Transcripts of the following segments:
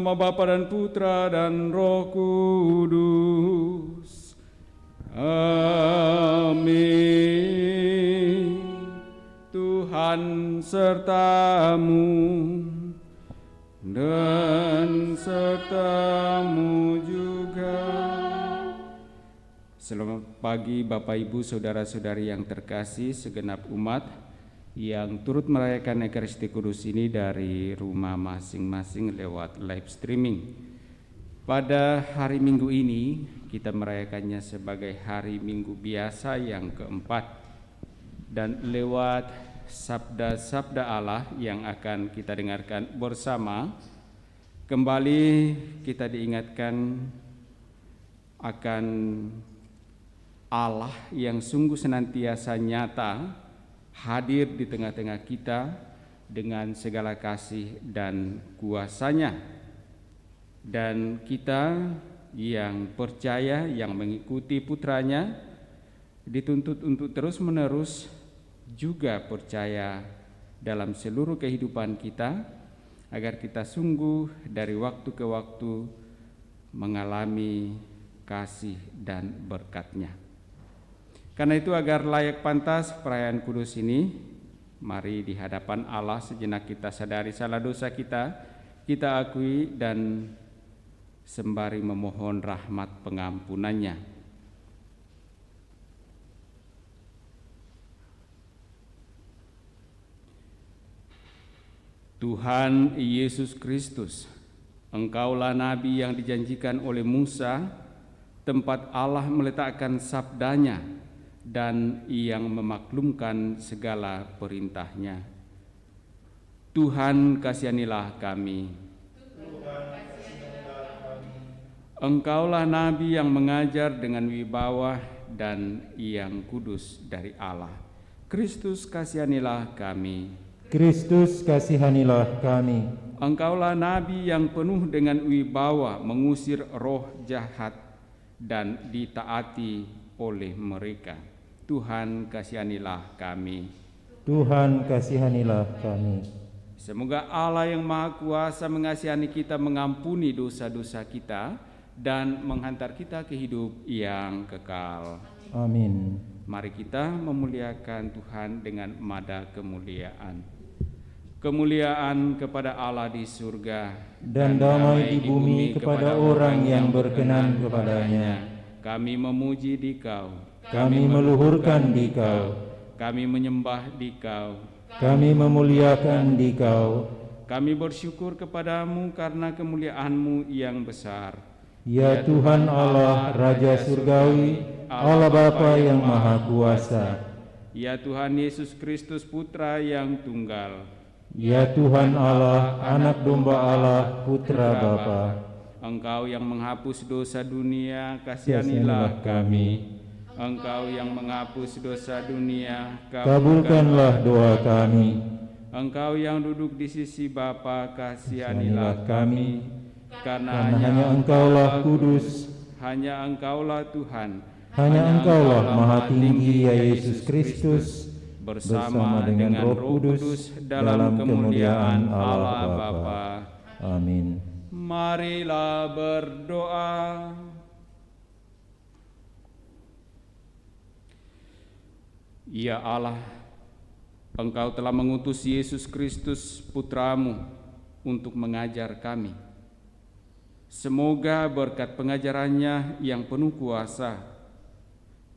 nama Bapa dan Putra dan Roh Kudus. Amin. Tuhan sertamu dan sertamu juga. Selamat pagi Bapak Ibu Saudara-saudari yang terkasih, segenap umat yang turut merayakan Ekaristi Kudus ini dari rumah masing-masing lewat live streaming. Pada hari Minggu ini kita merayakannya sebagai hari Minggu biasa yang keempat, dan lewat sabda-sabda Allah yang akan kita dengarkan bersama, kembali kita diingatkan akan Allah yang sungguh senantiasa nyata hadir di tengah-tengah kita dengan segala kasih dan kuasa-Nya. Dan kita yang percaya, yang mengikuti Putranya, dituntut untuk terus-menerus juga percaya dalam seluruh kehidupan kita, agar kita sungguh dari waktu ke waktu mengalami kasih dan berkat-Nya. Karena itu, agar layak pantas perayaan kudus ini, mari di hadapan Allah sejenak kita sadari salah dosa kita akui dan sembari memohon rahmat pengampunan-Nya. Tuhan Yesus Kristus, Engkaulah Nabi yang dijanjikan oleh Musa, tempat Allah meletakkan sabda-Nya dan yang memaklumkan segala perintah-Nya. Tuhan, kasihanilah kami. Engkaulah Nabi yang mengajar dengan wibawa dan yang kudus dari Allah. Kristus, kasihanilah kami. Kristus, kasihanilah kami. Engkaulah Nabi yang penuh dengan wibawa mengusir roh jahat dan ditaati oleh mereka. Tuhan, kasihanilah kami. Tuhan, kasihanilah kami. Semoga Allah yang Maha Kuasa mengasihani kita, mengampuni dosa-dosa kita, dan menghantar kita ke hidup yang kekal. Amin. Mari kita memuliakan Tuhan dengan nada kemuliaan. Kemuliaan kepada Allah di surga, dan damai di bumi kepada orang yang berkenan kepadanya. Kami memuji Dikau, kami meluhurkan Dikau, kami menyembah Dikau, kami memuliakan Dikau. Kami bersyukur kepadamu karena kemuliaan-Mu yang besar. Ya Tuhan Allah, Raja Surgawi, Allah Bapa yang Maha Kuasa. Ya Tuhan Yesus Kristus, Putra yang tunggal. Ya Tuhan Allah, Anak Domba Allah, Putra Bapa. Engkau yang menghapus dosa dunia, kasihanilah kami. Engkau yang menghapus dosa dunia, kabulkanlah doa kami. Engkau yang duduk di sisi Bapa, kasihanilah kami, karena hanya Engkaulah kudus, hanya Engkaulah Tuhan, hanya Engkaulah Maha Tinggi, ya Yesus Kristus, bersama dengan Roh Kudus dalam kemuliaan Allah Bapa. Amin. Marilah berdoa. Ya Allah, Engkau telah mengutus Yesus Kristus Putra-Mu untuk mengajar kami. Semoga berkat pengajarannya yang penuh kuasa,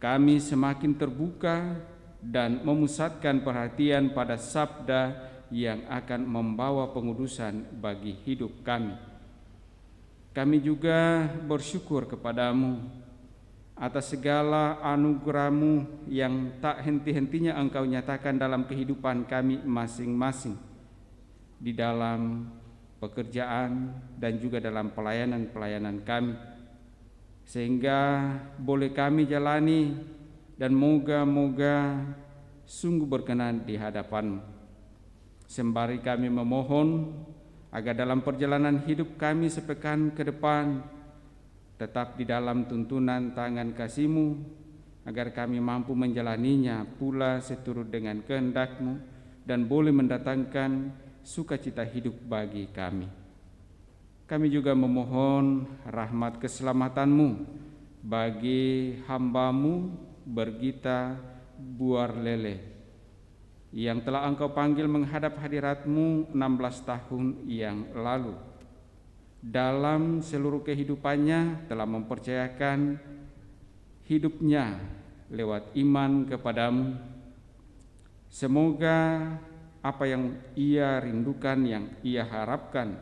kami semakin terbuka dan memusatkan perhatian pada sabda yang akan membawa pengudusan bagi hidup kami. Kami juga bersyukur kepadamu atas segala anugerah-Mu yang tak henti-hentinya Engkau nyatakan dalam kehidupan kami masing-masing, di dalam pekerjaan dan juga dalam pelayanan-pelayanan kami, sehingga boleh kami jalani dan moga-moga sungguh berkenan di hadapan-Mu. Sembari kami memohon agar dalam perjalanan hidup kami sepekan ke depan tetap di dalam tuntunan tangan kasih-Mu, agar kami mampu menjalaninya pula seturut dengan kehendak-Mu dan boleh mendatangkan sukacita hidup bagi kami. Kami juga memohon rahmat keselamatan-Mu bagi hamba-Mu Bergita Buarlele yang telah Engkau panggil menghadap hadirat-Mu 16 tahun yang lalu. Dalam seluruh kehidupannya telah mempercayakan hidupnya lewat iman kepadamu. Semoga apa yang ia rindukan, yang ia harapkan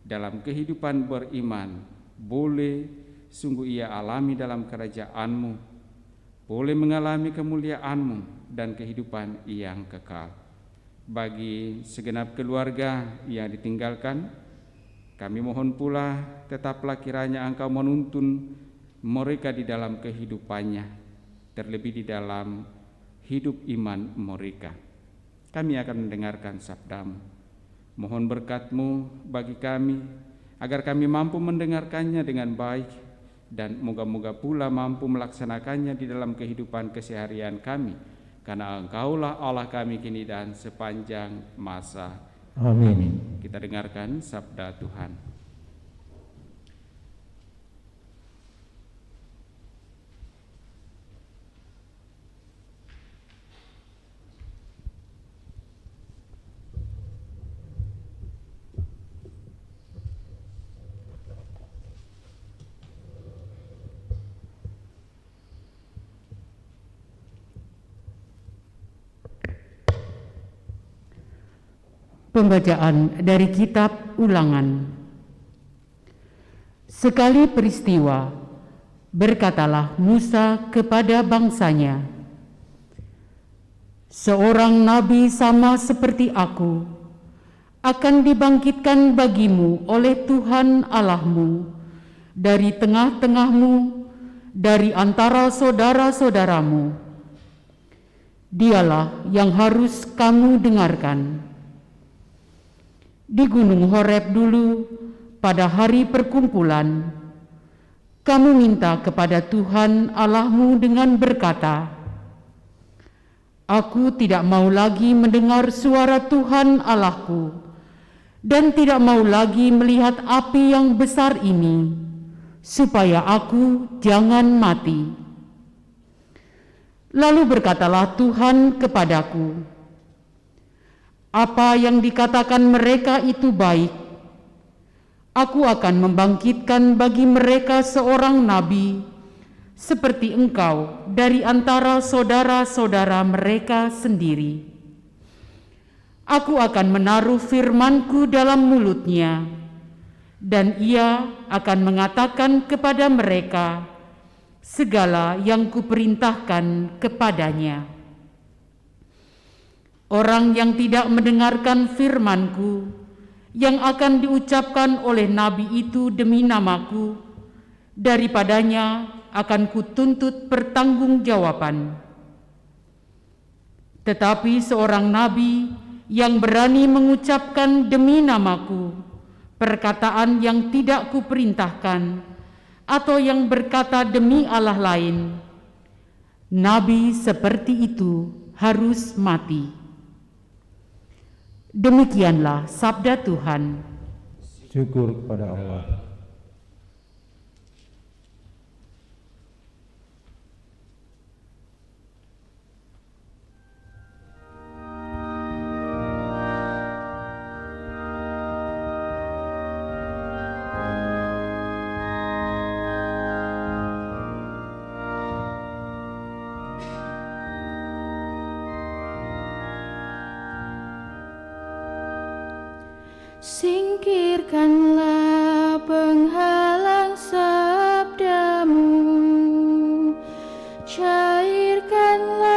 dalam kehidupan beriman, boleh sungguh ia alami dalam kerajaan-Mu, boleh mengalami kemuliaan-Mu dan kehidupan yang kekal. Bagi segenap keluarga yang ditinggalkan, kami mohon pula tetaplah kiranya Engkau menuntun mereka di dalam kehidupannya, terlebih di dalam hidup iman mereka. Kami akan mendengarkan sabda-Mu. Mohon berkat-Mu bagi kami, agar kami mampu mendengarkannya dengan baik, dan moga-moga pula mampu melaksanakannya di dalam kehidupan keseharian kami, karena Engkaulah Allah kami kini dan sepanjang masa. Amin. Kita dengarkan sabda Tuhan. Pembacaan dari kitab Ulangan. Sekali peristiwa, berkatalah Musa kepada bangsanya, "Seorang nabi sama seperti aku akan dibangkitkan bagimu oleh Tuhan Allahmu dari tengah-tengahmu, dari antara saudara-saudaramu. Dialah yang harus kamu dengarkan. Di Gunung Horeb dulu, pada hari perkumpulan, kamu minta kepada Tuhan Allahmu dengan berkata, 'Aku tidak mau lagi mendengar suara Tuhan Allahku, dan tidak mau lagi melihat api yang besar ini, supaya aku jangan mati.' Lalu berkatalah Tuhan kepadaku, 'Apa yang dikatakan mereka itu baik. Aku akan membangkitkan bagi mereka seorang nabi seperti engkau dari antara saudara-saudara mereka sendiri. Aku akan menaruh firman-Ku dalam mulutnya, dan ia akan mengatakan kepada mereka segala yang Kuperintahkan kepadanya. Orang yang tidak mendengarkan firman-Ku yang akan diucapkan oleh nabi itu demi nama-Ku, daripadanya akan Kutuntut pertanggungjawaban. Tetapi seorang nabi yang berani mengucapkan demi namaku perkataan yang tidak kuperintahkan atau yang berkata demi Allah lain, nabi seperti itu harus mati. Demikianlah sabda Tuhan. Syukur kepada Allah. Singkirkanlah penghalang sabdamu, cairkanlah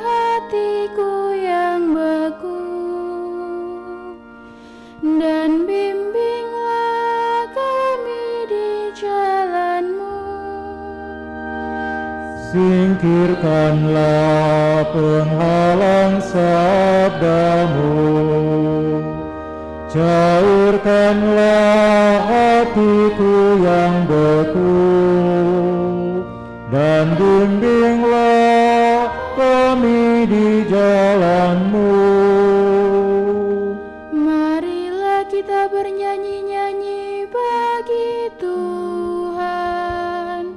hatiku yang beku, dan bimbinglah kami di jalanmu. Singkirkanlah penghalang sabdamu, cairkanlah hatiku yang beku, dan bimbinglah kami di jalanmu. Marilah kita bernyanyi-nyanyi bagi Tuhan,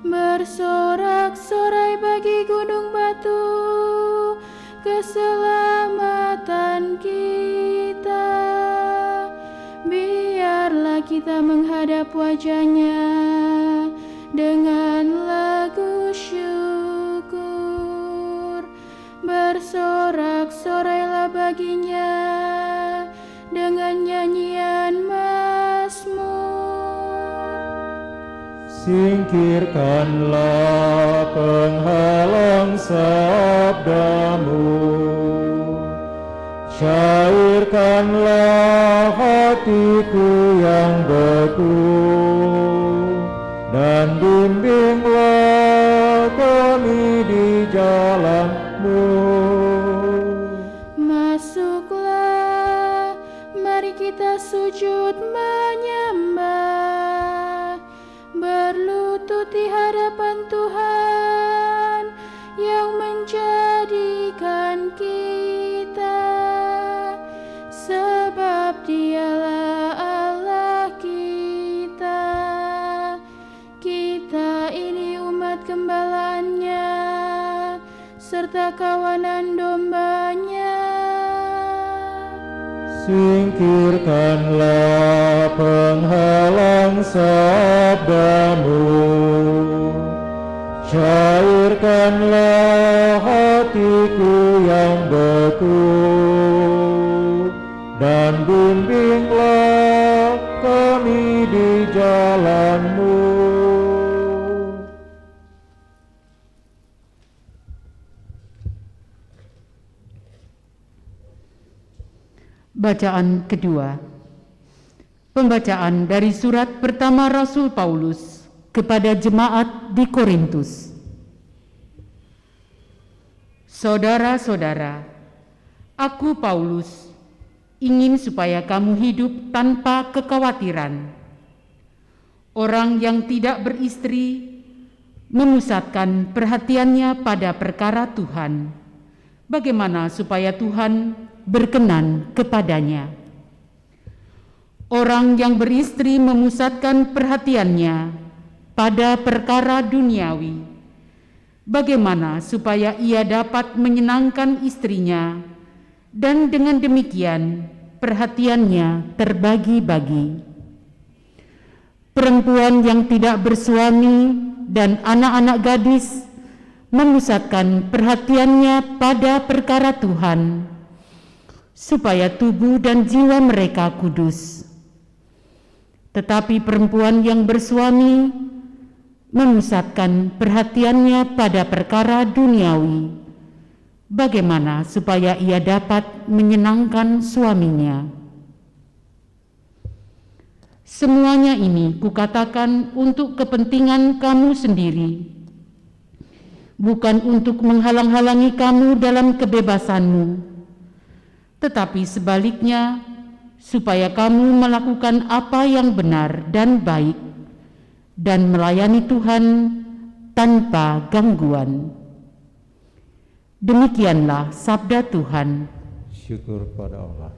bersorak-sorai bagi gunung batu, keselamatan kita. Biarlah kita menghadap wajah-Nya dengan lagu syukur, bersorak-sorailah baginya dengan nyanyian mazmur. Singkirkanlah penghalang sabdamu, cairkanlah hatiku yang beku, dan bimbinglah kami di jalanmu. Masuklah, mari kita sujud menyembah, berlutut di hadapan Tuhan yang menjadikan kita, sebab Dialah Allah kita. Kita ini umat gembala-Nya serta kawanan domba-Nya. Singkirkanlah penghalang sabdamu, cairkanlah hatiku yang beku, dan bimbinglah kami di jalanmu. Bacaan kedua. Pembacaan dari surat pertama Rasul Paulus kepada jemaat di Korintus. Saudara-saudara, aku Paulus ingin supaya kamu hidup tanpa kekhawatiran. Orang yang tidak beristri memusatkan perhatiannya pada perkara Tuhan, bagaimana supaya Tuhan berkenan kepadanya. Orang yang beristri memusatkan perhatiannya pada perkara duniawi, bagaimana supaya ia dapat menyenangkan istrinya, dan dengan demikian perhatiannya terbagi-bagi. Perempuan yang tidak bersuami dan anak-anak gadis memusatkan perhatiannya pada perkara Tuhan, supaya tubuh dan jiwa mereka kudus. Tetapi perempuan yang bersuami memusatkan perhatiannya pada perkara duniawi, bagaimana supaya ia dapat menyenangkan suaminya. Semuanya ini kukatakan untuk kepentingan kamu sendiri, bukan untuk menghalang-halangi kamu dalam kebebasanmu, tetapi sebaliknya, supaya kamu melakukan apa yang benar dan baik, dan melayani Tuhan tanpa gangguan. Demikianlah sabda Tuhan. Syukur pada Allah.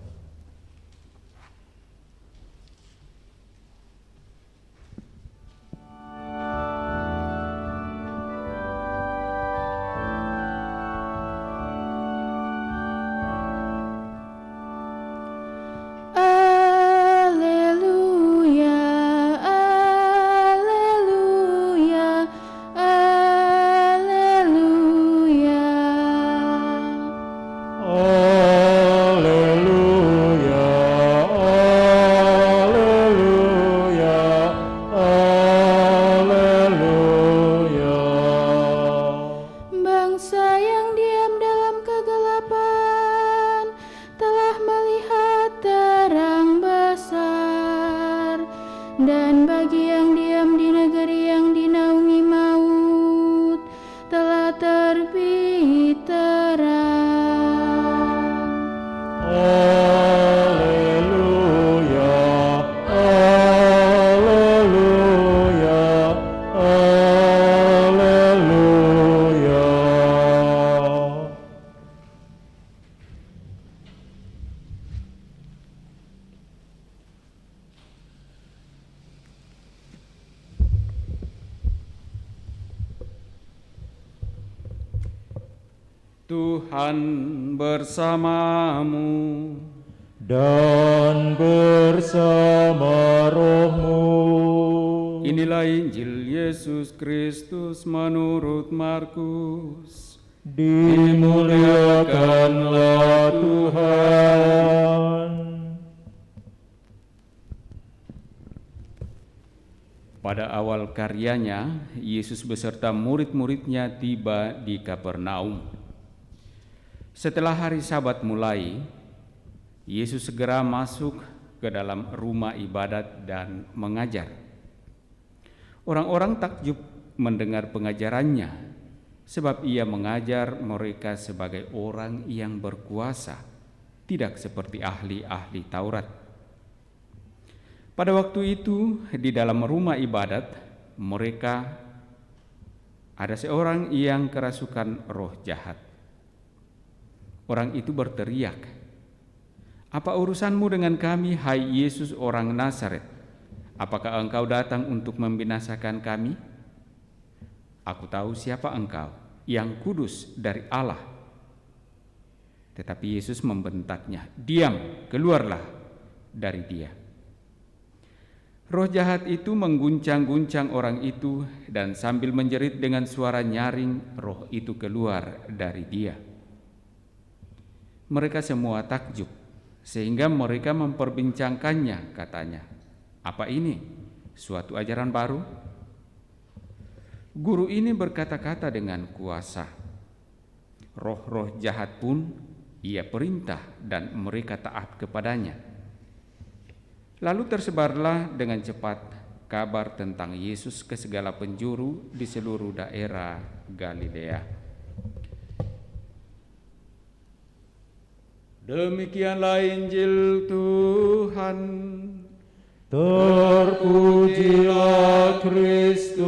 Tuhan bersamamu dan bersama rohmu. Inilah Injil Yesus Kristus menurut Markus. Dimuliakanlah Tuhan. Pada awal karyanya, Yesus beserta murid-muridnya tiba di Kapernaum. Setelah hari Sabat mulai, Yesus segera masuk ke dalam rumah ibadat dan mengajar. Orang-orang takjub mendengar pengajarannya, sebab ia mengajar mereka sebagai orang yang berkuasa, tidak seperti ahli-ahli Taurat. Pada waktu itu, di dalam rumah ibadat, mereka ada seorang yang kerasukan roh jahat. Orang itu berteriak, "Apa urusanmu dengan kami, hai Yesus orang Nazaret? Apakah engkau datang untuk membinasakan kami? Aku tahu siapa engkau, yang kudus dari Allah." Tetapi Yesus membentaknya, "Diam, keluarlah dari dia." Roh jahat itu mengguncang-guncang orang itu, dan sambil menjerit dengan suara nyaring, roh itu keluar dari dia. Mereka semua takjub, sehingga mereka memperbincangkannya, katanya, "Apa ini? Suatu ajaran baru? Guru ini berkata-kata dengan kuasa. Roh-roh jahat pun ia perintah dan mereka taat kepadanya." Lalu tersebarlah dengan cepat kabar tentang Yesus ke segala penjuru di seluruh daerah Galilea. Demikianlah Injil Tuhan. Terpujilah Kristus.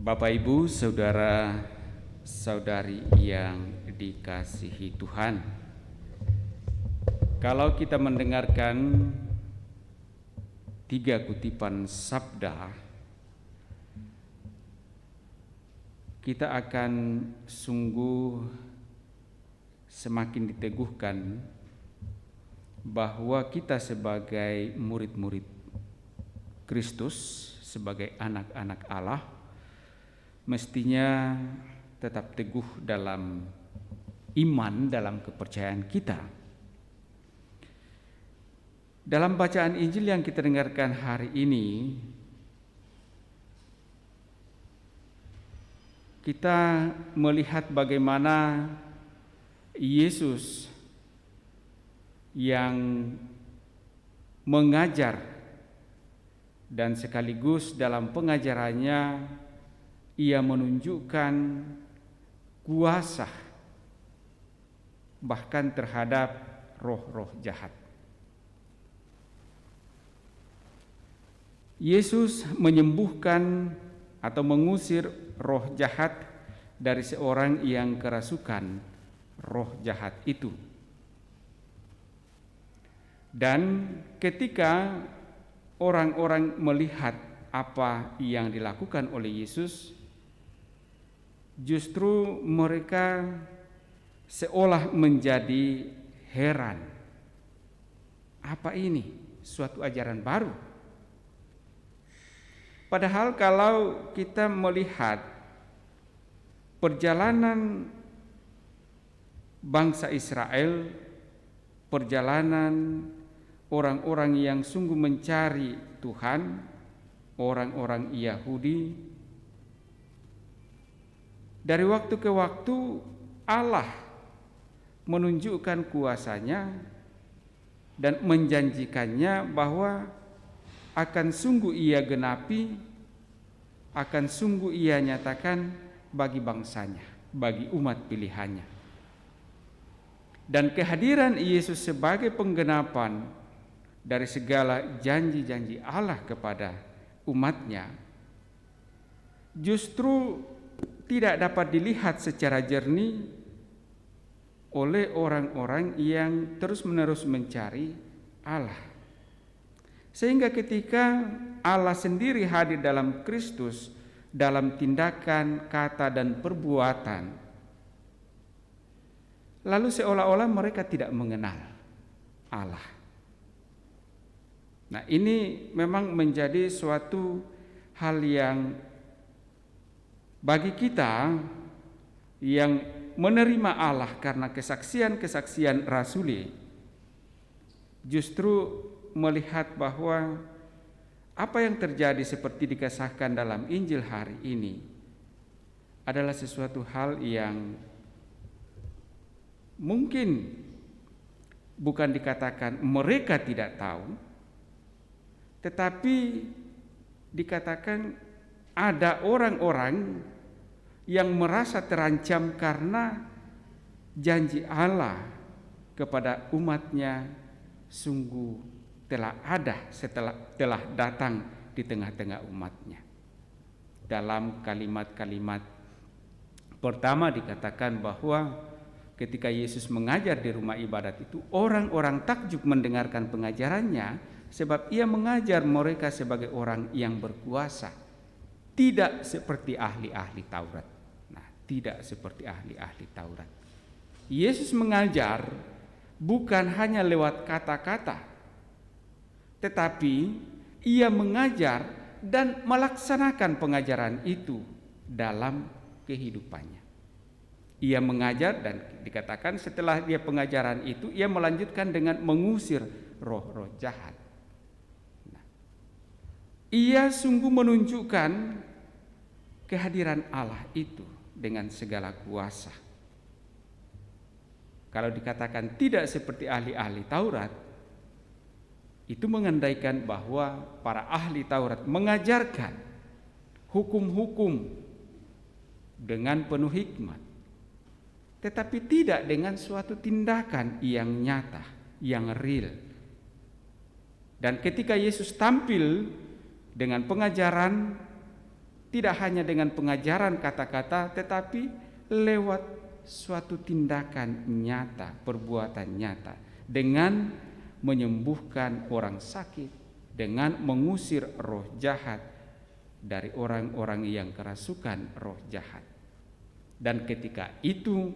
Bapak, Ibu, saudara-saudari yang dikasihi Tuhan, kalau kita mendengarkan 3 kutipan sabda, kita akan sungguh semakin diteguhkan bahwa kita sebagai murid-murid Kristus, sebagai anak-anak Allah, mestinya tetap teguh dalam iman, dalam kepercayaan kita. Dalam bacaan Injil yang kita dengarkan hari ini, kita melihat bagaimana Yesus yang mengajar dan sekaligus dalam pengajarannya ia menunjukkan kuasa bahkan terhadap roh-roh jahat. Yesus menyembuhkan atau mengusir roh jahat dari seorang yang kerasukan roh jahat itu. Dan ketika orang-orang melihat apa yang dilakukan oleh Yesus, justru mereka seolah menjadi heran. Apa ini? Suatu ajaran baru. Padahal kalau kita melihat perjalanan bangsa Israel, perjalanan orang-orang yang sungguh mencari Tuhan, orang-orang Yahudi, dari waktu ke waktu Allah menunjukkan kuasa-Nya dan menjanjikannya bahwa akan sungguh Ia genapi, akan sungguh Ia nyatakan bagi bangsanya, bagi umat pilihannya. Dan kehadiran Yesus sebagai penggenapan dari segala janji-janji Allah kepada umatnya justru tidak dapat dilihat secara jernih oleh orang-orang yang terus-menerus mencari Allah. Sehingga ketika Allah sendiri hadir dalam Kristus, dalam tindakan, kata, dan perbuatan, lalu seolah-olah mereka tidak mengenal Allah. Nah, ini memang menjadi suatu hal yang bagi kita yang menerima Allah karena kesaksian-kesaksian rasuli, justru melihat bahwa apa yang terjadi seperti dikisahkan dalam Injil hari ini adalah sesuatu hal yang mungkin bukan dikatakan mereka tidak tahu, tetapi dikatakan ada orang-orang yang merasa terancam karena janji Allah kepada umatnya sungguh telah ada telah datang di tengah-tengah umatnya. Dalam kalimat-kalimat pertama dikatakan bahwa ketika Yesus mengajar di rumah ibadat itu, orang-orang takjub mendengarkan pengajarannya sebab Ia mengajar mereka sebagai orang yang berkuasa, tidak seperti ahli-ahli Taurat. Nah, tidak seperti ahli-ahli Taurat. Yesus mengajar bukan hanya lewat kata-kata, tetapi Ia mengajar dan melaksanakan pengajaran itu dalam kehidupannya. Ia mengajar dan dikatakan setelah dia pengajaran itu, Ia melanjutkan dengan mengusir roh-roh jahat. Nah, Ia sungguh menunjukkan kehadiran Allah itu dengan segala kuasa. Kalau dikatakan tidak seperti ahli-ahli Taurat, itu mengandaikan bahwa para ahli Taurat mengajarkan hukum-hukum dengan penuh hikmat, tetapi tidak dengan suatu tindakan yang nyata, yang real. Dan ketika Yesus tampil dengan pengajaran, tidak hanya dengan pengajaran kata-kata, tetapi lewat suatu tindakan nyata, perbuatan nyata, dengan menyembuhkan orang sakit, dengan mengusir roh jahat dari orang-orang yang kerasukan roh jahat. Dan ketika itu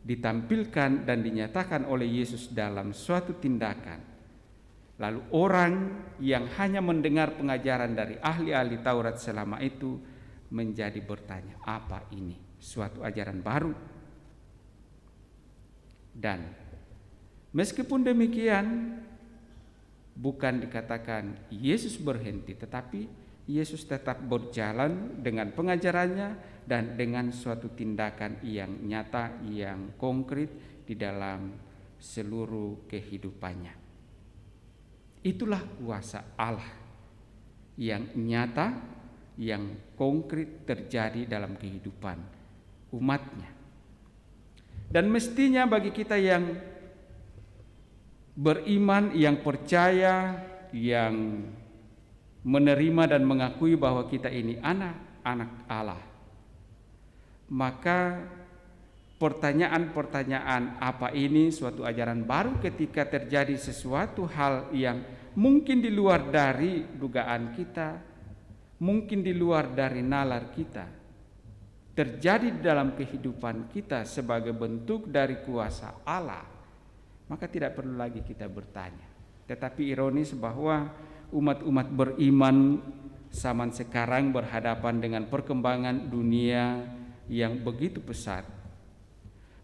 ditampilkan dan dinyatakan oleh Yesus dalam suatu tindakan, lalu orang yang hanya mendengar pengajaran dari ahli-ahli Taurat selama itu menjadi bertanya, apa ini? Suatu ajaran baru. Dan meskipun demikian, bukan dikatakan Yesus berhenti, tetapi Yesus tetap berjalan dengan pengajarannya dan dengan suatu tindakan yang nyata, yang konkret di dalam seluruh kehidupannya. Itulah kuasa Allah yang nyata, yang konkret terjadi dalam kehidupan umatnya. Dan mestinya bagi kita yang beriman, yang percaya, yang menerima dan mengakui bahwa kita ini anak-anak Allah, maka pertanyaan-pertanyaan apa ini suatu ajaran baru ketika terjadi sesuatu hal yang mungkin di luar dari dugaan kita, mungkin di luar dari nalar kita, terjadi dalam kehidupan kita sebagai bentuk dari kuasa Allah, maka tidak perlu lagi kita bertanya. Tetapi ironis bahwa umat-umat beriman zaman sekarang berhadapan dengan perkembangan dunia yang begitu pesat,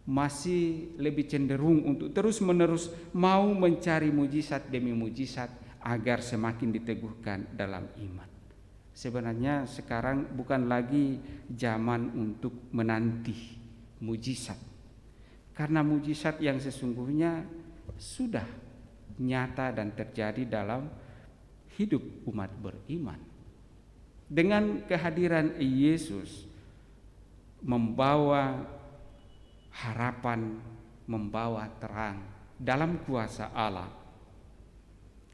masih lebih cenderung untuk terus-menerus mau mencari mujizat demi mujizat agar semakin diteguhkan dalam iman. Sebenarnya sekarang bukan lagi zaman untuk menanti mujizat, karena mujizat yang sesungguhnya sudah nyata dan terjadi dalam hidup umat beriman. Dengan kehadiran Yesus membawa harapan, membawa terang dalam kuasa Allah,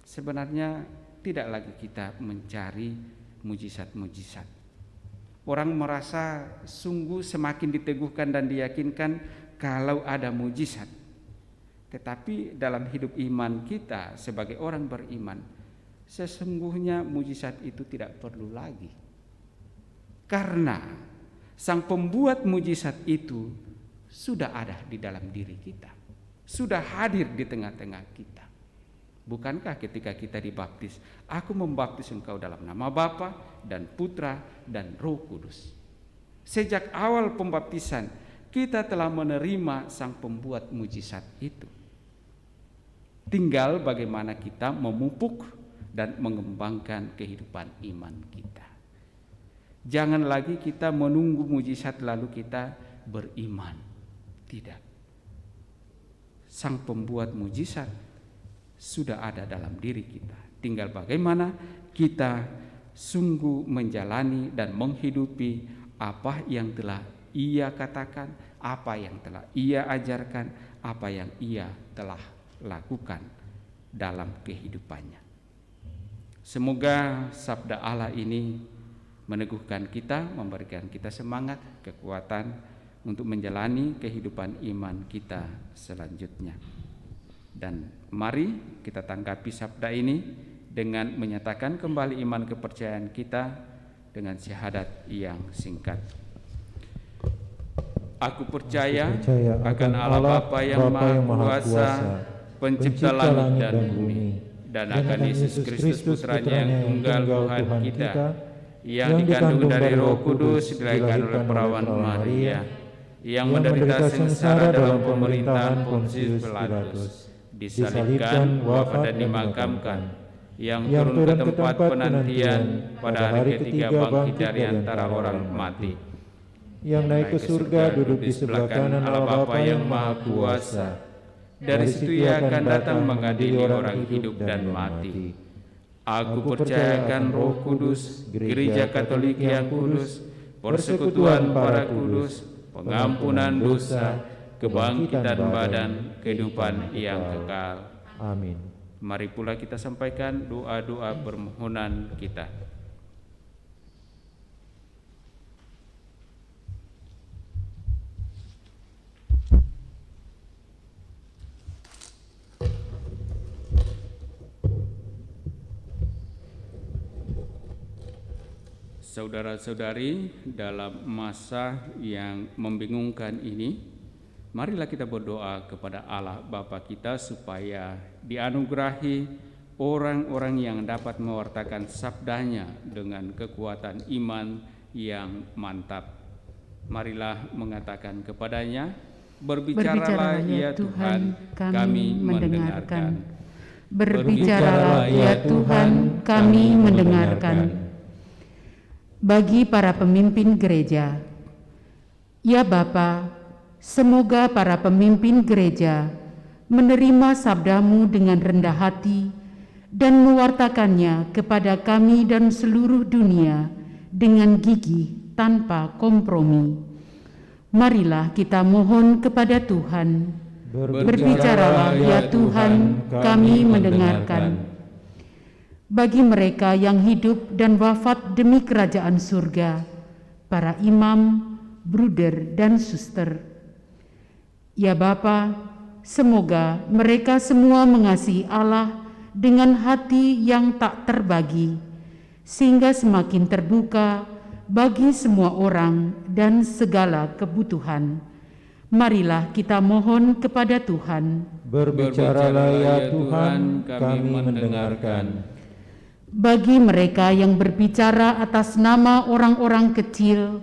sebenarnya tidak lagi kita mencari mujizat-mujizat. Orang merasa sungguh semakin diteguhkan dan diyakinkan kalau ada mujizat. Tetapi dalam hidup iman kita sebagai orang beriman, sesungguhnya mujizat itu tidak perlu lagi. Karena Sang pembuat mujizat itu sudah ada di dalam diri kita, sudah hadir di tengah-tengah kita. Bukankah ketika kita dibaptis, aku membaptis engkau dalam nama Bapa dan Putra dan Roh Kudus. Sejak awal pembaptisan, kita telah menerima Sang pembuat mujizat itu. Tinggal bagaimana kita memupuk dan mengembangkan kehidupan iman kita. Jangan lagi kita menunggu mujizat lalu kita beriman. Tidak. Sang pembuat mujizat sudah ada dalam diri kita. Tinggal bagaimana kita sungguh menjalani dan menghidupi apa yang telah Ia katakan, apa yang telah Ia ajarkan, apa yang Ia telah lakukan dalam kehidupannya. Semoga sabda Allah ini meneguhkan kita, memberikan kita semangat, kekuatan untuk menjalani kehidupan iman kita selanjutnya. Dan mari kita tanggapi sabda ini dengan menyatakan kembali iman kepercayaan kita dengan syahadat yang singkat. Aku percaya akan Allah Bapa yang Maha Kuasa, Pencipta langit dan bumi, dan akan Yesus Kristus Putranya yang tunggal Tuhan kita, yang dikandung dari Roh Kudus, dilahirkan oleh perawan Maria, yang menderita sengsara dalam pemerintahan Pontius Pilatus, disalibkan, wafat dan dimakamkan, yang turun ke tempat penantian, pada hari ketiga bangkit dari antara orang mati, yang naik ke surga, duduk di sebelah kanan Allah Bapa yang Maha Kuasa. Dari situ Ia akan datang mengadili orang hidup dan mati. Aku percayakan Roh Kudus, Gereja Katolik yang kudus, persekutuan para kudus, pengampunan dosa, kebangkitan badan, kehidupan yang kekal. Amin. Mari pula kita sampaikan doa-doa permohonan kita. Saudara-saudari, dalam masa yang membingungkan ini, marilah kita berdoa kepada Allah Bapa kita supaya dianugerahi orang-orang yang dapat mewartakan sabdanya dengan kekuatan iman yang mantap. Marilah mengatakan kepadanya, berbicaralah ya Tuhan, kami mendengarkan. Berbicaralah ya Tuhan, kami mendengarkan. Bagi para pemimpin gereja, ya Bapa, semoga para pemimpin gereja menerima sabdamu dengan rendah hati dan mewartakannya kepada kami dan seluruh dunia dengan gigih tanpa kompromi. Marilah kita mohon kepada Tuhan. Berbicaralah ya Tuhan, kami mendengarkan. Bagi mereka yang hidup dan wafat demi kerajaan surga, para imam, bruder, dan suster. Ya Bapa, semoga mereka semua mengasihi Allah dengan hati yang tak terbagi, sehingga semakin terbuka bagi semua orang dan segala kebutuhan. Marilah kita mohon kepada Tuhan. Berbicaralah ya Tuhan, kami mendengarkan. Bagi mereka yang berbicara atas nama orang-orang kecil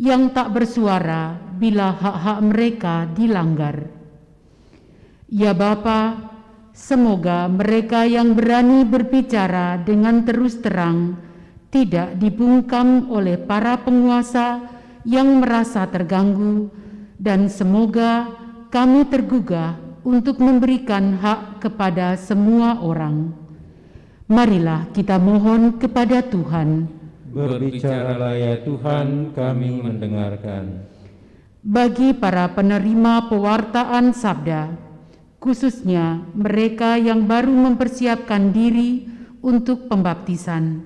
yang tak bersuara bila hak-hak mereka dilanggar. Ya Bapa, semoga mereka yang berani berbicara dengan terus terang tidak dibungkam oleh para penguasa yang merasa terganggu, dan semoga kami tergugah untuk memberikan hak kepada semua orang. Marilah kita mohon kepada Tuhan. Berbicaralah ya Tuhan, kami mendengarkan. Bagi para penerima pewartaan sabda, khususnya mereka yang baru mempersiapkan diri untuk pembaptisan,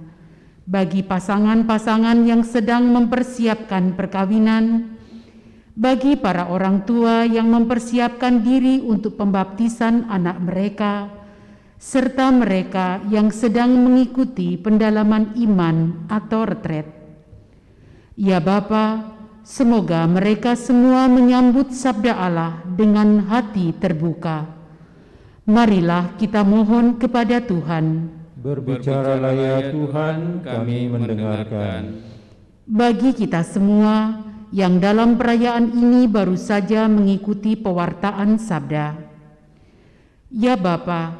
bagi pasangan-pasangan yang sedang mempersiapkan perkawinan, bagi para orang tua yang mempersiapkan diri untuk pembaptisan anak mereka, serta mereka yang sedang mengikuti pendalaman iman atau retret. Ya Bapa, semoga mereka semua menyambut sabda Allah dengan hati terbuka. Marilah kita mohon kepada Tuhan. Berbicaralah ya Tuhan, kami mendengarkan. Bagi kita semua yang dalam perayaan ini baru saja mengikuti pewartaan sabda. Ya Bapa,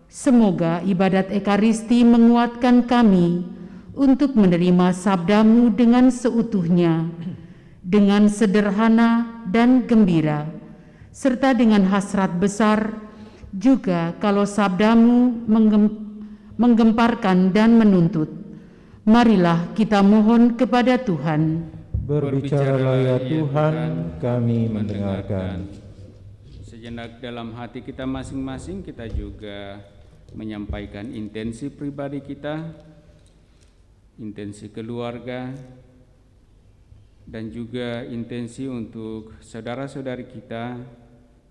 semoga ibadat Ekaristi menguatkan kami untuk menerima sabdamu dengan seutuhnya, dengan sederhana dan gembira, serta dengan hasrat besar, juga kalau sabdamu menggemparkan dan menuntut. Marilah kita mohon kepada Tuhan. Berbicaralah ya Tuhan, kami mendengarkan. Sejenak dalam hati kita masing-masing, kita juga menyampaikan intensi pribadi kita, intensi keluarga, dan juga intensi untuk saudara-saudari kita,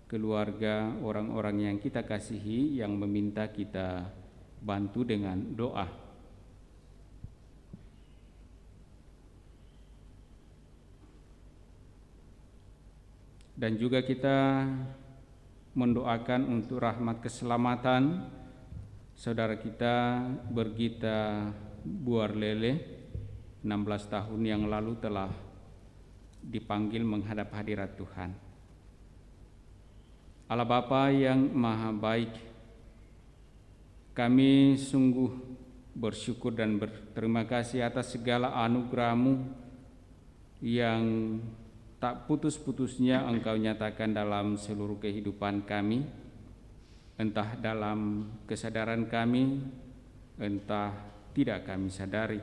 keluarga, orang-orang yang kita kasihi, yang meminta kita bantu dengan doa. Dan juga kita mendoakan untuk rahmat keselamatan saudara kita Bergita Buarlele, 16 tahun yang lalu telah dipanggil menghadap hadirat Tuhan. Allah Bapa yang Maha Baik, kami sungguh bersyukur dan berterima kasih atas segala anugerah-Mu yang tak putus-putusnya Engkau nyatakan dalam seluruh kehidupan kami, entah dalam kesadaran kami, entah tidak kami sadari.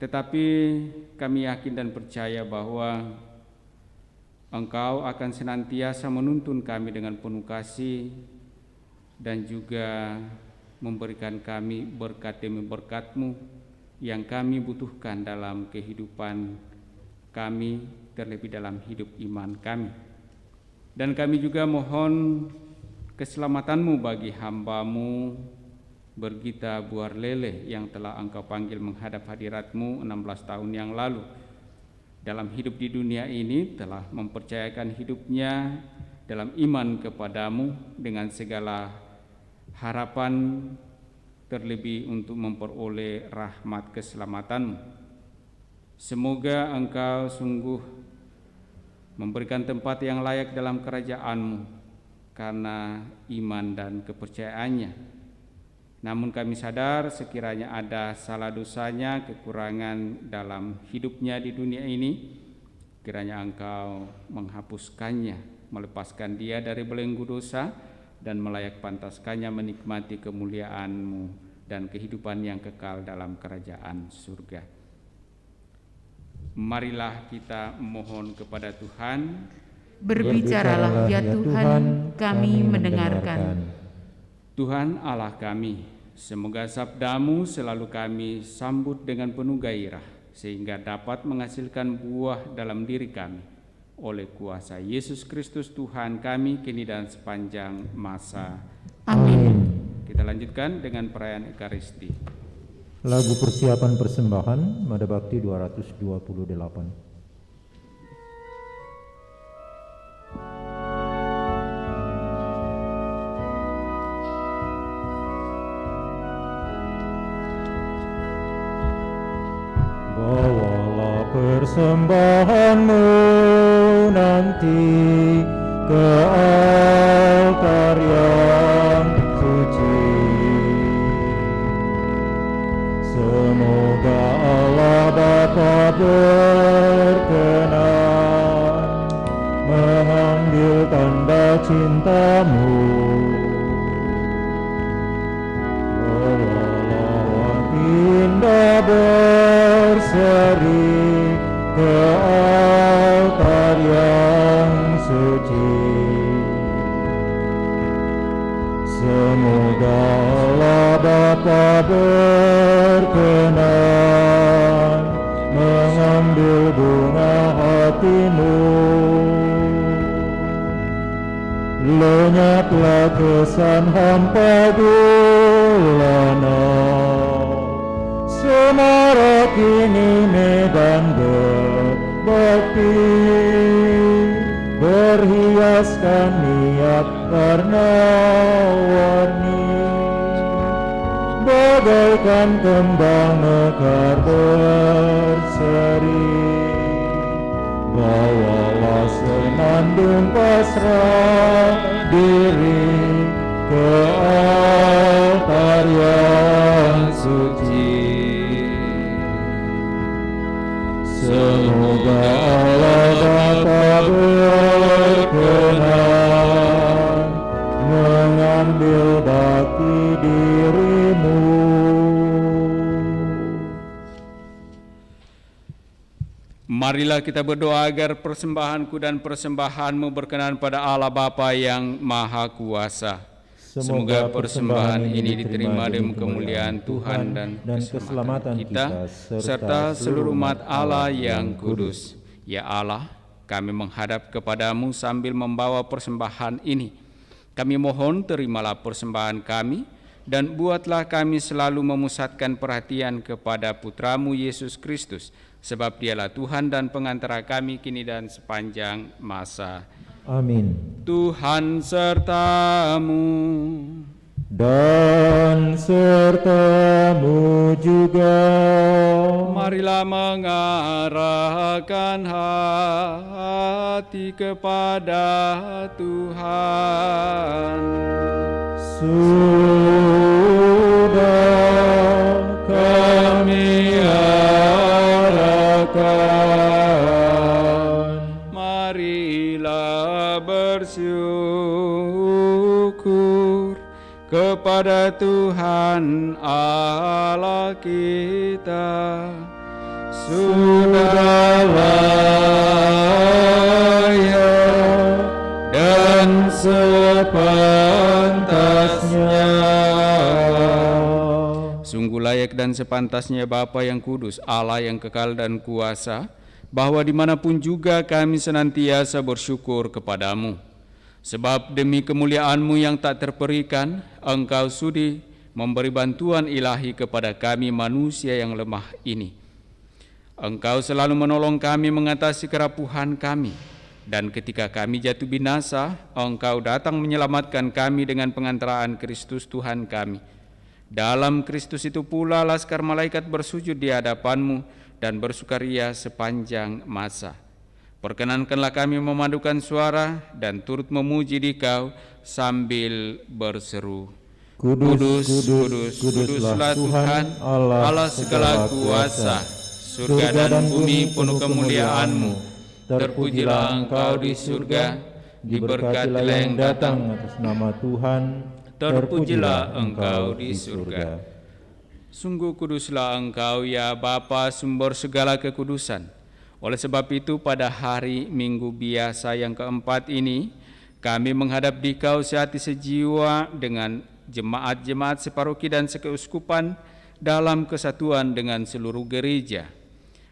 Tetapi kami yakin dan percaya bahwa Engkau akan senantiasa menuntun kami dengan penuh kasih dan juga memberikan kami berkat demi berkat-Mu yang kami butuhkan dalam kehidupan kami, terlebih dalam hidup iman kami. Dan kami juga mohon keselamatan-Mu bagi hamba-Mu Bergita Buarlele yang telah Engkau panggil menghadap hadirat-Mu 16 tahun yang lalu. Dalam hidup di dunia ini telah mempercayakan hidupnya dalam iman kepada-Mu dengan segala harapan, terlebih untuk memperoleh rahmat keselamatan-Mu. Semoga Engkau sungguh memberikan tempat yang layak dalam kerajaan-Mu karena iman dan kepercayaannya. Namun kami sadar sekiranya ada salah dosanya, kekurangan dalam hidupnya di dunia ini, kiranya Engkau menghapuskannya melepaskan dia dari belenggu dosa, dan melayak pantaskannya menikmati kemuliaan-Mu dan kehidupan yang kekal dalam kerajaan surga. Marilah kita mohon kepada Tuhan. Berbicaralah ya Tuhan, kami mendengarkan. Tuhan Allah kami, semoga sabda-Mu selalu kami sambut dengan penuh gairah, sehingga dapat menghasilkan buah dalam diri kami. Oleh kuasa Yesus Kristus Tuhan kami, kini dan sepanjang masa. Amin. Kita lanjutkan dengan perayaan Ekaristi. Lagu persiapan persembahan, Mada Bakti 228. Bawalah persembahanmu nanti ke altar yang suci. Semoga Allah Bapa berkenan mengambil tanda cinta-Mu. Bawalah indah berseri ke altar yang suci. Semoga Allah Bapa berkenan mengambil bunga hati-Mu. Lenyaplah kesan hampa gulana, semarak ini medan berbakti, berhiaskan niat warna-warni, bagaikan kembang mekar berseri. Bawalah senandung pasrah diri ke altar yang suci. Semoga Allah Bapa berkenan mengambil bakti diri-Mu. Marilah kita berdoa agar persembahanku dan persembahan-Mu berkenan pada Allah Bapa yang Maha Kuasa. Semoga persembahan ini diterima demi kemuliaan Tuhan dan keselamatan kita, serta seluruh umat Allah yang kudus. Ya Allah, kami menghadap kepadamu sambil membawa persembahan ini. Kami mohon terimalah persembahan kami, dan buatlah kami selalu memusatkan perhatian kepada Putra-Mu Yesus Kristus, sebab Dialah Tuhan dan pengantara kami kini dan sepanjang masa. Amin. Tuhan serta-Mu. Dan serta-Mu juga. Marilah mengarahkan hati kepada Tuhan. Sudah kami arahkan, marilah bersyukur kepada Tuhan Allah kita. Sudah layak dan sepantasnya. Sungguh layak dan sepantasnya Bapa yang kudus, Allah yang kekal dan kuasa, bahwa dimanapun juga kami senantiasa bersyukur kepadamu. Sebab demi kemuliaan-Mu yang tak terperikan, Engkau sudi memberi bantuan ilahi kepada kami manusia yang lemah ini. Engkau selalu menolong kami mengatasi kerapuhan kami, dan ketika kami jatuh binasa, Engkau datang menyelamatkan kami dengan pengantaraan Kristus Tuhan kami. Dalam Kristus itu pula laskar malaikat bersujud di hadapan-Mu dan bersukaria sepanjang masa. Perkenankanlah kami memadukan suara dan turut memuji Dikau sambil berseru, Kudus, kudus, kuduslah Tuhan, Allah segala kuasa. Surga dan bumi penuh kemuliaan-Mu. Terpujilah Engkau di surga, diberkatilah yang datang atas nama Tuhan, terpujilah Engkau di surga. Sungguh kuduslah Engkau ya Bapa, sumber segala kekudusan. Oleh sebab itu pada hari Minggu biasa yang keempat ini, kami menghadap Dikau sehati sejiwa dengan jemaat-jemaat separoki dan sekeuskupan dalam kesatuan dengan seluruh gereja.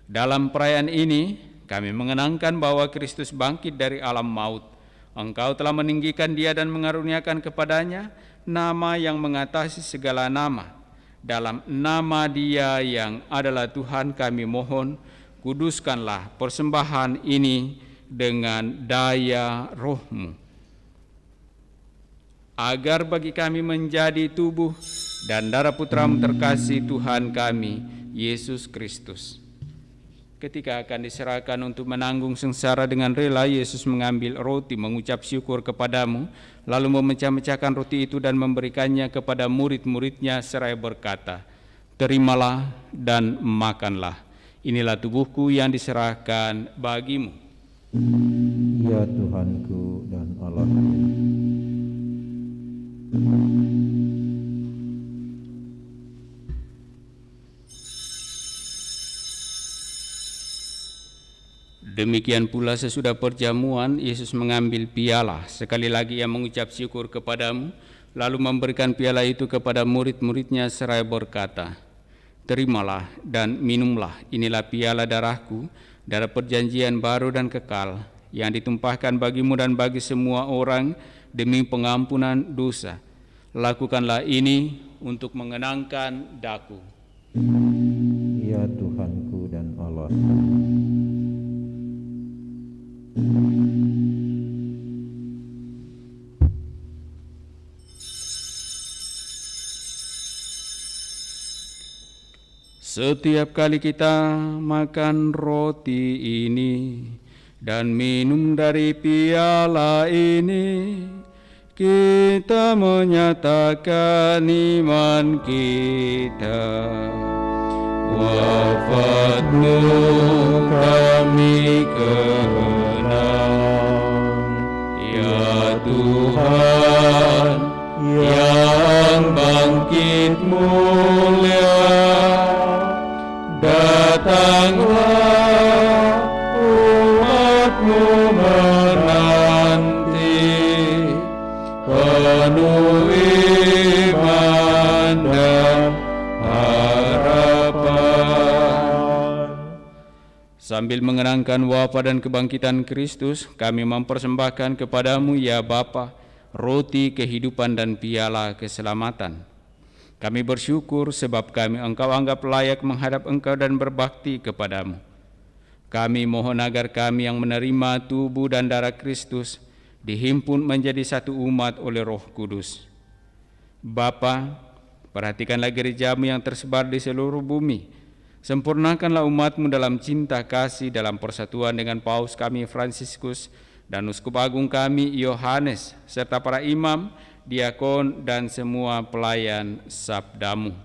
Dalam perayaan ini, kami mengenangkan bahwa Kristus bangkit dari alam maut. Engkau telah meninggikan Dia dan mengaruniakan kepadanya nama yang mengatasi segala nama. Dalam nama Dia yang adalah Tuhan kami mohon, kuduskanlah persembahan ini dengan daya Roh-Mu, agar bagi kami menjadi tubuh dan darah Putra-Mu terkasih Tuhan kami, Yesus Kristus. Ketika akan diserahkan untuk menanggung sengsara dengan rela, Yesus mengambil roti, mengucap syukur kepadamu, lalu memecah-mecahkan roti itu dan memberikannya kepada murid-muridnya seraya berkata, "Terimalah dan makanlah. Inilah tubuhku yang diserahkan bagimu." Ya Tuhanku dan Allahku. Demikian pula sesudah perjamuan, Yesus mengambil piala. Sekali lagi Ia mengucap syukur kepadamu, lalu memberikan piala itu kepada murid-muridnya seraya berkata, "Terimalah dan minumlah, inilah piala darahku, darah perjanjian baru dan kekal, yang ditumpahkan bagimu dan bagi semua orang demi pengampunan dosa. Lakukanlah ini untuk mengenangkan daku." Ya Tuhanku dan Allahku. Setiap kali kita makan roti ini dan minum dari piala ini, kita menyatakan iman kita. Wafat-Mu kami kenang, ya Tuhan, yang bangkit mulia. Datanglah, umat-Mu menanti, penuh iman dan harapan. Sambil mengenangkan wafat dan kebangkitan Kristus, kami mempersembahkan kepadamu ya Bapa, roti kehidupan dan piala keselamatan. Kami bersyukur sebab kami Engkau anggap layak menghadap Engkau dan berbakti kepadamu. Kami mohon agar kami yang menerima tubuh dan darah Kristus dihimpun menjadi satu umat oleh Roh Kudus. Bapa, perhatikanlah gereja-Mu yang tersebar di seluruh bumi. Sempurnakanlah umat-Mu dalam cinta kasih dalam persatuan dengan Paus kami Fransiskus dan Uskup Agung kami Yohanes, serta para imam, diakon, dan semua pelayan sabda-Mu.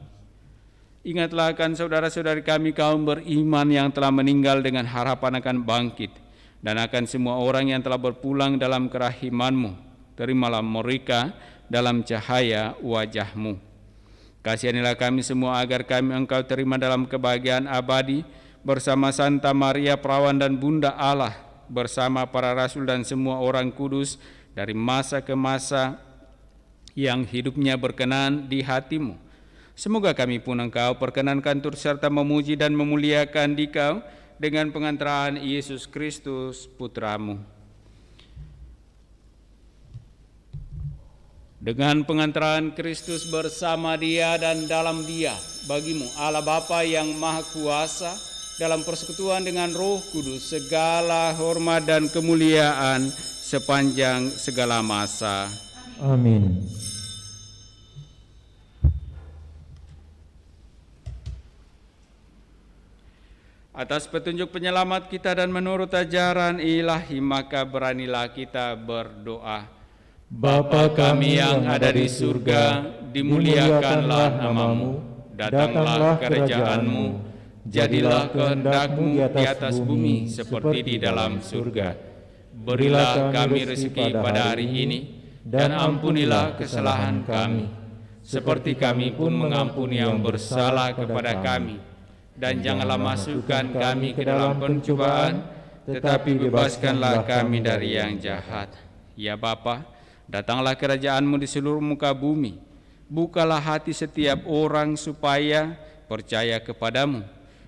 Ingatlah akan saudara-saudari kami kaum beriman yang telah meninggal dengan harapan akan bangkit, dan akan semua orang yang telah berpulang dalam kerahiman-Mu. Terimalah mereka dalam cahaya wajah-Mu. Kasihanilah kami semua agar kami Engkau terima dalam kebahagiaan abadi bersama Santa Maria Perawan dan Bunda Allah, bersama para rasul dan semua orang kudus dari masa ke masa, yang hidupnya berkenan di hati-Mu. Semoga kami pun Engkau perkenankan turut serta memuji dan memuliakan Dikau dengan pengantaran Yesus Kristus Putra-Mu. Dengan pengantaran Kristus bersama Dia dan dalam Dia, bagimu Allah Bapa yang Maha Kuasa, dalam persekutuan dengan Roh Kudus, segala hormat dan kemuliaan sepanjang segala masa. Amin. Atas petunjuk penyelamat kita dan menurut ajaran ilahi, maka beranilah kita berdoa. Bapa kami yang ada di surga, dimuliakanlah nama-Mu, datanglah kerajaan-Mu, jadilah kehendak-Mu di atas bumi seperti di dalam surga. Berilah kami rezeki pada hari ini, dan ampunilah kesalahan kami, seperti kami pun mengampuni yang bersalah kepada kami. Dan janganlah masukkan kami ke dalam pencobaan, tetapi bebaskanlah kami dari yang jahat. Ya Bapa, datanglah kerajaan-Mu di seluruh muka bumi. Bukalah hati setiap orang supaya percaya kepadamu,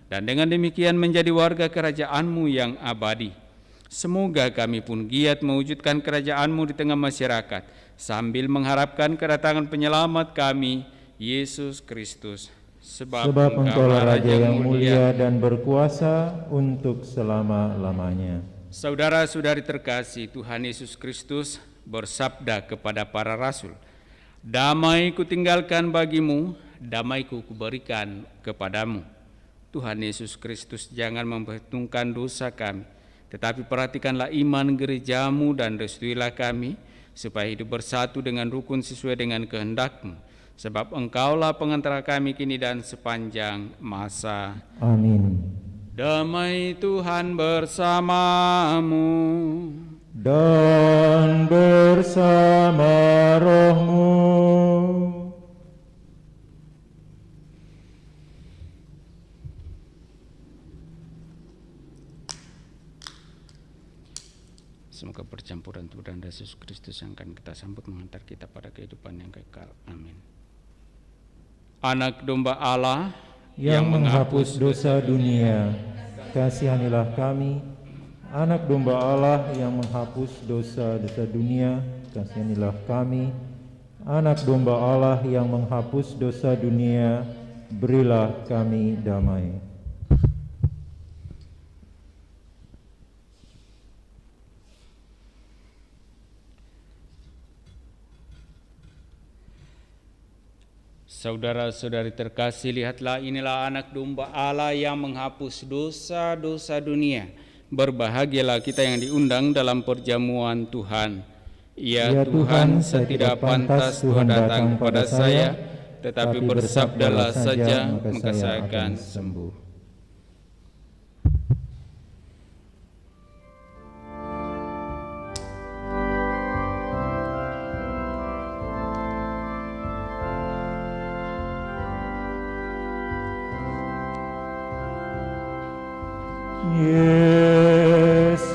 dan dengan demikian menjadi warga kerajaan-Mu yang abadi. Semoga kami pun giat mewujudkan kerajaan-Mu di tengah masyarakat, sambil mengharapkan kedatangan penyelamat kami, Yesus Kristus. Sebab Engkaulah Raja yang mulia dan berkuasa untuk selama-lamanya. Saudara-saudari terkasih, Tuhan Yesus Kristus bersabda kepada para rasul, "Damai kutinggalkan bagimu, damai kuberikan kepadamu." Tuhan Yesus Kristus jangan memperhitungkan dosa kami, tetapi perhatikanlah iman gereja-Mu dan restuilah kami, supaya hidup bersatu dengan rukun sesuai dengan kehendak-Mu. Sebab Engkaulah pengantara kami kini dan sepanjang masa. Amin. Damai Tuhan bersamamu. Dan bersama rohmu. Semoga percampuran Tuhan dan Yesus Kristus yang akan kita sambut mengantar kita pada kehidupan yang kekal. Amin. Anak domba Allah yang menghapus dosa dunia, kasihanilah kami. Anak domba Allah yang menghapus dosa-dosa dunia, kasihanilah kami. Anak domba Allah yang menghapus dosa dunia, berilah kami damai. Saudara-saudari terkasih, lihatlah, inilah anak domba Allah yang menghapus dosa-dosa dunia. Berbahagialah kita yang diundang dalam perjamuan Tuhan. Ya Tuhan, saya tidak pantas Tuhan datang kepada saya, tetapi bersabdalah saja, maka saya akan sembuh. Yesusku,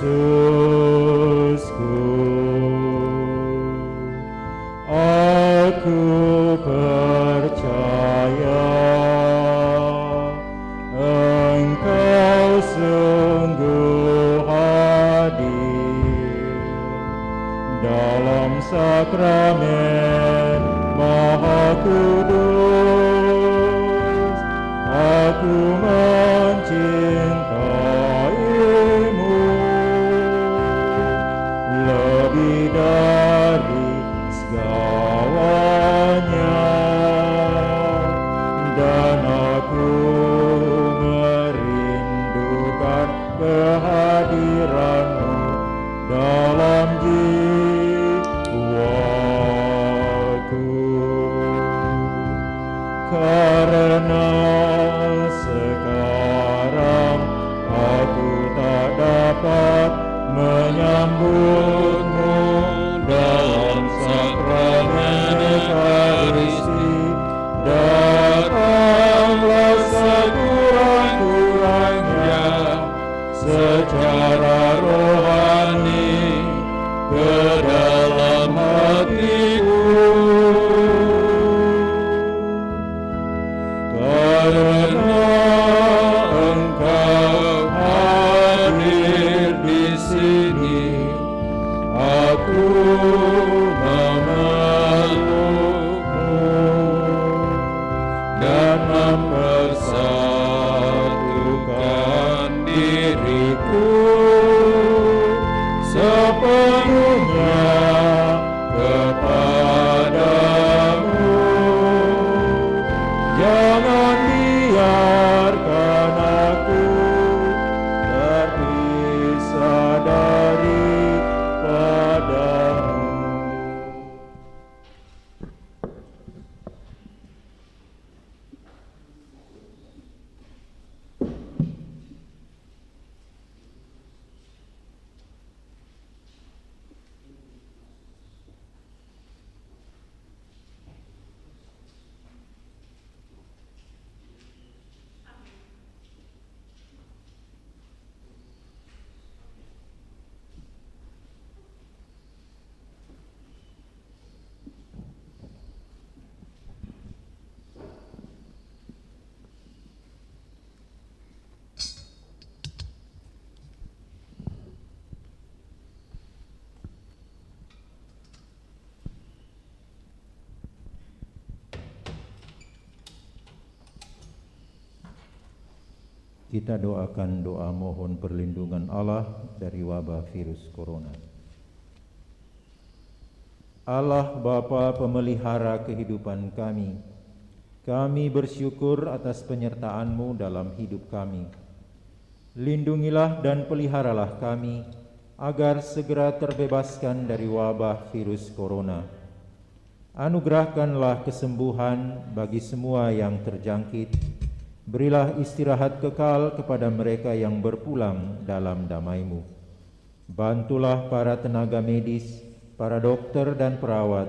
aku percaya Engkau sungguh hadir dalam sakramen Maha Kudus. Aku mencintaimu lebih dari segalanya, dan aku merindukan kehadiran-Mu dalam jiwaku. Karena sekarang aku tak dapat menyambut-Mu dalam sakramen Ekaristi, datanglah sekurang-kurangnya secara rohani ke dalam hatiku. Karena Engkau hadir di sini, Kita doakan doa mohon perlindungan Allah dari wabah virus corona. Allah Bapa pemelihara kehidupan kami bersyukur atas penyertaan-Mu dalam hidup kami. Lindungilah dan peliharalah kami, agar segera terbebaskan dari wabah virus corona. Anugerahkanlah kesembuhan bagi semua yang terjangkit. Berilah istirahat kekal kepada mereka yang berpulang dalam damai-Mu. Bantulah para tenaga medis, para dokter dan perawat,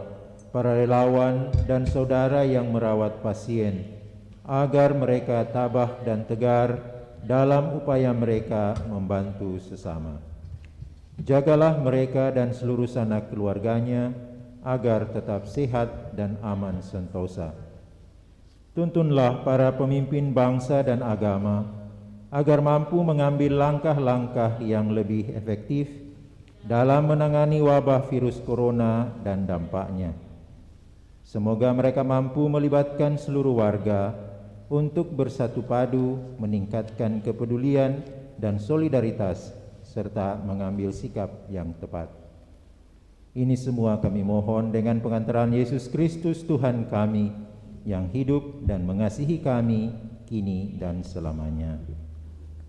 para relawan dan saudara yang merawat pasien, agar mereka tabah dan tegar dalam upaya mereka membantu sesama. Jagalah mereka dan seluruh sanak keluarganya, agar tetap sehat dan aman sentosa. Tuntunlah para pemimpin bangsa dan agama, agar mampu mengambil langkah-langkah yang lebih efektif dalam menangani wabah virus corona dan dampaknya. Semoga mereka mampu melibatkan seluruh warga untuk bersatu padu, meningkatkan kepedulian dan solidaritas, serta mengambil sikap yang tepat. Ini semua kami mohon dengan pengantaran Yesus Kristus Tuhan kami, yang hidup dan mengasihi kami kini dan selamanya.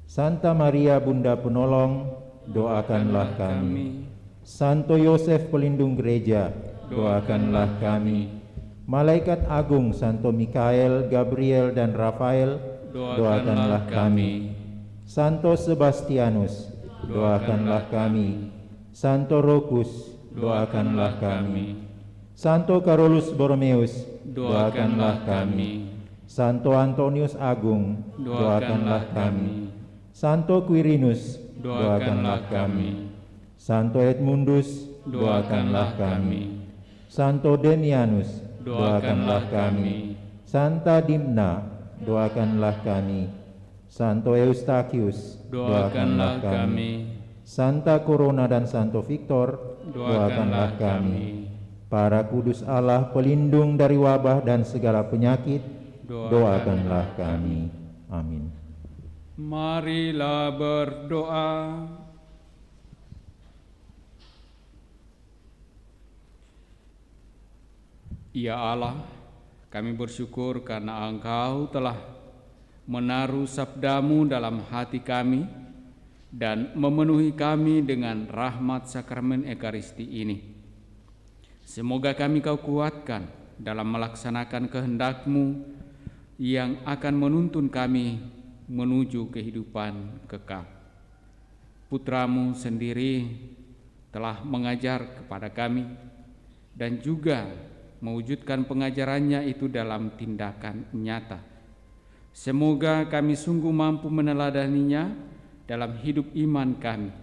Santa Maria Bunda Penolong, doakanlah kami. Santo Yosef Pelindung Gereja, doakanlah kami. Malaikat Agung Santo Mikael, Gabriel dan Rafael, doakanlah kami. Santo Sebastianus, doakanlah kami. Santo Rokus, doakanlah kami. Santo Carolus Borromeus, doakanlah kami. Santo Antonius Agung, doakanlah kami. Santo Quirinus, doakanlah kami. Santo Edmundus, doakanlah kami. Santo Demianus, doakanlah kami. Santa Dimna, doakanlah kami. Santo Eustachius, doakanlah kami. Santa Corona dan Santo Victor, doakanlah kami. Para kudus Allah pelindung dari wabah dan segala penyakit, doakanlah kami. Amin. Marilah berdoa. Ya Allah, kami bersyukur karena Engkau telah menaruh sabda-Mu dalam hati kami dan memenuhi kami dengan rahmat sakramen Ekaristi ini. Semoga kami Kau kuatkan dalam melaksanakan kehendak-Mu yang akan menuntun kami menuju kehidupan kekal. Putra-Mu sendiri telah mengajar kepada kami dan juga mewujudkan pengajarannya itu dalam tindakan nyata. Semoga kami sungguh mampu meneladaninya dalam hidup iman kami,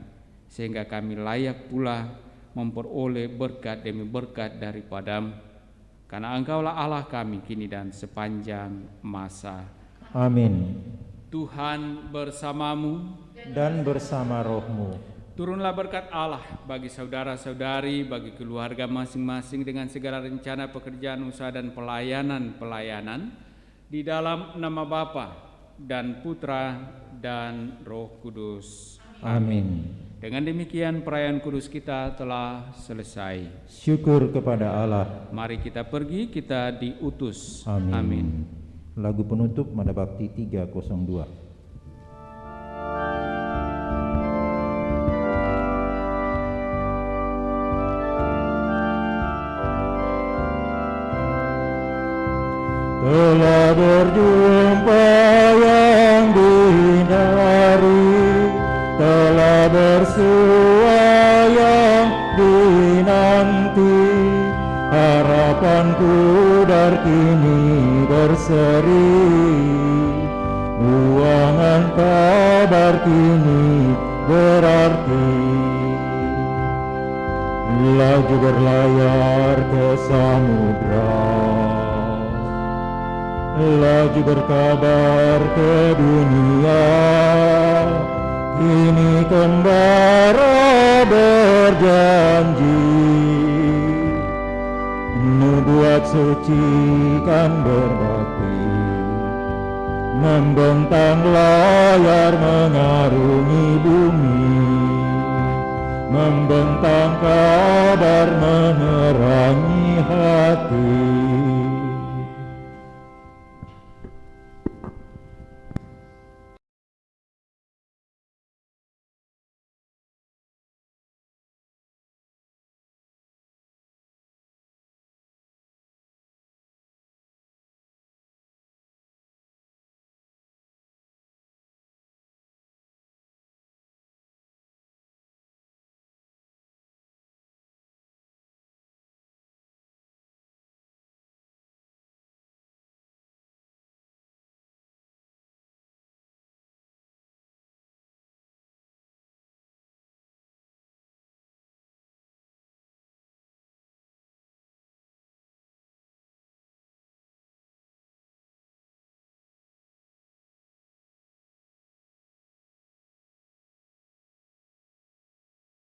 sehingga kami layak pula memperoleh berkat demi berkat daripada-Mu, karena Engkaulah Allah kami kini dan sepanjang masa. Amin. Tuhan bersamamu Dan bersama rohmu. Turunlah berkat Allah bagi saudara-saudari, bagi keluarga masing-masing dengan segala rencana pekerjaan, usaha dan pelayanan di dalam nama Bapa dan Putra dan Roh Kudus. Amin. Dengan demikian perayaan kudus kita telah selesai. Syukur kepada Allah. Mari kita pergi, kita diutus. Amin. Amin. Lagu penutup Mada Bakti 302. Telah berjumpa yang dihindari, telah bersua yang dinanti, harapanku dari kini berseri, buangan kabar kini berarti. Laju berlayar ke samudra, laju berkabar ke dunia, kini kembara berjanji, nubuat suci kan berbakti, membentang layar mengarungi bumi, membentang kabar